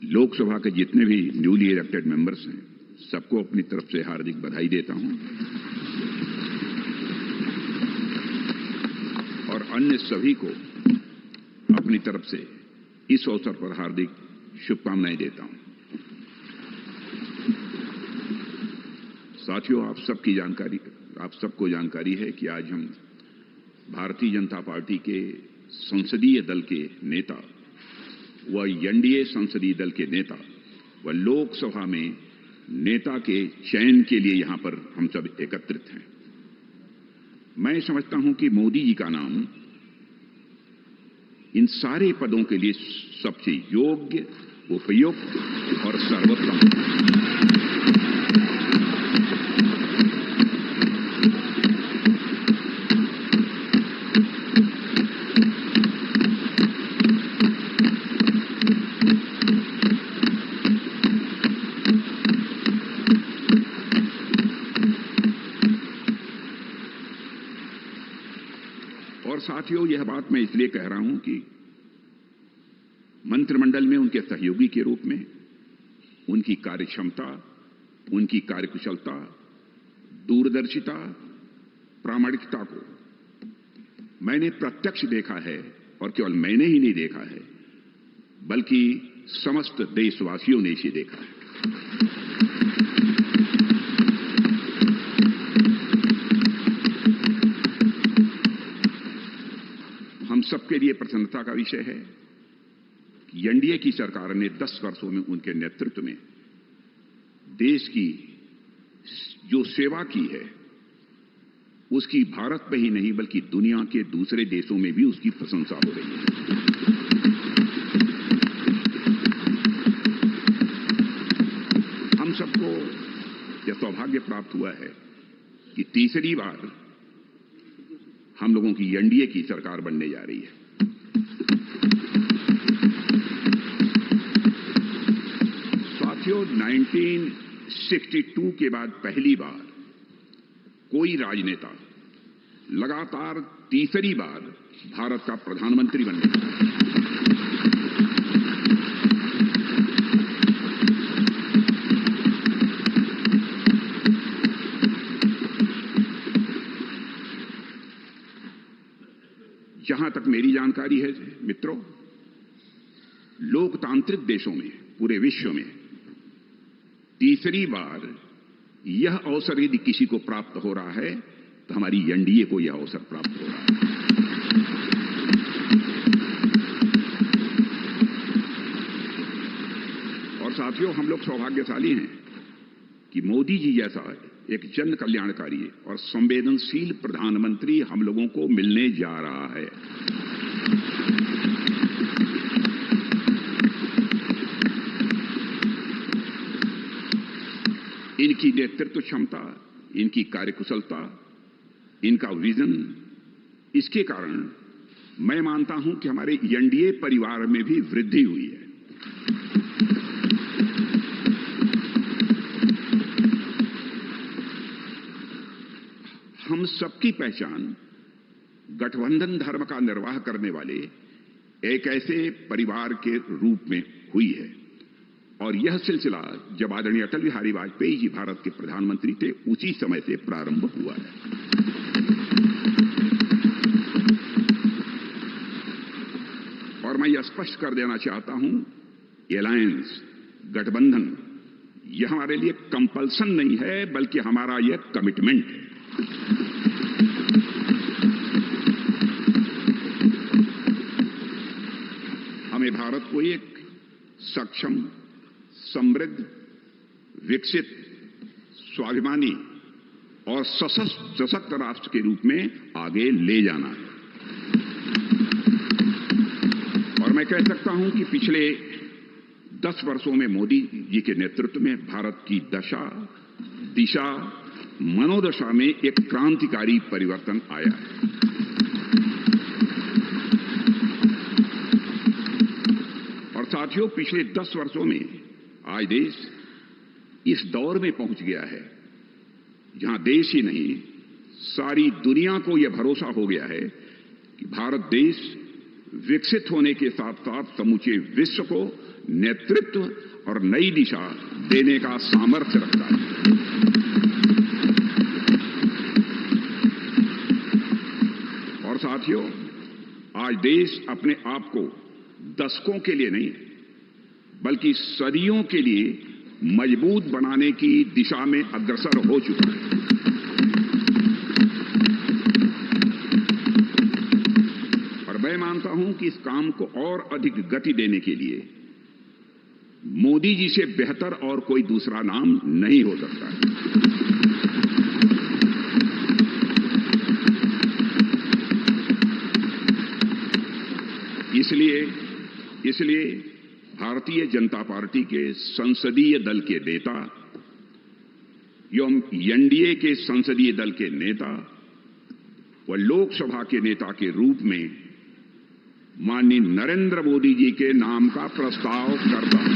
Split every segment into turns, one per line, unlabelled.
लोकसभा के जितने भी न्यूली इलेक्टेड मेंबर्स हैं, सबको अपनी तरफ से हार्दिक बधाई देता हूं और अन्य सभी को अपनी तरफ से इस अवसर पर हार्दिक शुभकामनाएं देता हूं। साथियों, आप सबको जानकारी है कि आज हम भारतीय जनता पार्टी के संसदीय दल के नेता व एनडीए संसदीय दल के नेता व लोकसभा में नेता के चयन के लिए यहां पर हम सब एकत्रित हैं। मैं समझता हूं कि मोदी जी का नाम इन सारे पदों के लिए सबसे योग्य, उपयुक्त और सर्वोत्तम है। और साथियों, यह बात मैं इसलिए कह रहा हूं कि मंत्रिमंडल में उनके सहयोगी के रूप में उनकी कार्यक्षमता, उनकी कार्यकुशलता, दूरदर्शिता, प्रामाणिकता को मैंने प्रत्यक्ष देखा है और केवल मैंने ही नहीं देखा है, बल्कि समस्त देशवासियों ने इसे देखा है। हम सबके लिए प्रसन्नता का विषय है कि एनडीए की सरकार ने 10 वर्षों में उनके नेतृत्व में देश की जो सेवा की है, उसकी भारत में ही नहीं बल्कि दुनिया के दूसरे देशों में भी उसकी प्रशंसा हो रही है। हम सबको यह सौभाग्य प्राप्त हुआ है कि तीसरी बार हम लोगों की एनडीए की सरकार बनने जा रही है। साथियों, 1962 के बाद पहली बार कोई राजनेता लगातार तीसरी बार भारत का प्रधानमंत्री बनने जा रहा है। जहां तक मेरी जानकारी है मित्रों, लोकतांत्रिक देशों में पूरे विश्व में तीसरी बार यह अवसर यदि किसी को प्राप्त हो रहा है तो हमारी एनडीए को यह अवसर प्राप्त हो रहा है। और साथियों, हम लोग सौभाग्यशाली हैं कि मोदी जी जैसा एक जन कल्याणकारी और संवेदनशील प्रधानमंत्री हम लोगों को मिलने जा रहा है। इनकी नेतृत्व क्षमता, इनकी कार्यकुशलता, इनका विजन, इसके कारण मैं मानता हूं कि हमारे एनडीए परिवार में भी वृद्धि हुई है। हम सबकी पहचान गठबंधन धर्म का निर्वाह करने वाले एक ऐसे परिवार के रूप में हुई है और यह सिलसिला जब आदरणीय अटल बिहारी वाजपेयी जी भारत के प्रधानमंत्री थे उसी समय से प्रारंभ हुआ है। और मैं यह स्पष्ट कर देना चाहता हूं, एलायंस, गठबंधन, यह हमारे लिए कंपल्सन नहीं है बल्कि हमारा यह कमिटमेंट है। हमें भारत को एक सक्षम, समृद्ध, विकसित, स्वाभिमानी और सशक्त राष्ट्र के रूप में आगे ले जाना है। और मैं कह सकता हूं कि पिछले 10 वर्षों में मोदी जी के नेतृत्व में भारत की दशा, दिशा, मनोदशा में एक क्रांतिकारी परिवर्तन आया है। और साथियों, पिछले 10 वर्षों में आज देश इस दौर में पहुंच गया है जहां देश ही नहीं सारी दुनिया को यह भरोसा हो गया है कि भारत देश विकसित होने के साथ साथ समूचे विश्व को नेतृत्व और नई दिशा देने का सामर्थ्य रखता है। और साथियों, आज देश अपने आप को दशकों के लिए नहीं बल्कि सदियों के लिए मजबूत बनाने की दिशा में अग्रसर हो चुका है। और मैं मानता हूं कि इस काम को और अधिक गति देने के लिए मोदी जी से बेहतर और कोई दूसरा नाम नहीं हो सकता है। इसलिए भारतीय जनता पार्टी के संसदीय दल के नेता एवं एनडीए के संसदीय दल के नेता व लोकसभा के नेता के रूप में माननीय नरेंद्र मोदी जी के नाम का प्रस्ताव करता हूं।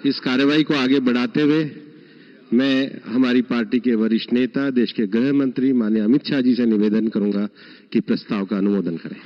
इस कार्यवाही को आगे बढ़ाते हुए मैं हमारी पार्टी के वरिष्ठ नेता, देश के गृह मंत्री माननीय अमित शाह जी से निवेदन करूंगा कि प्रस्ताव का अनुमोदन करें।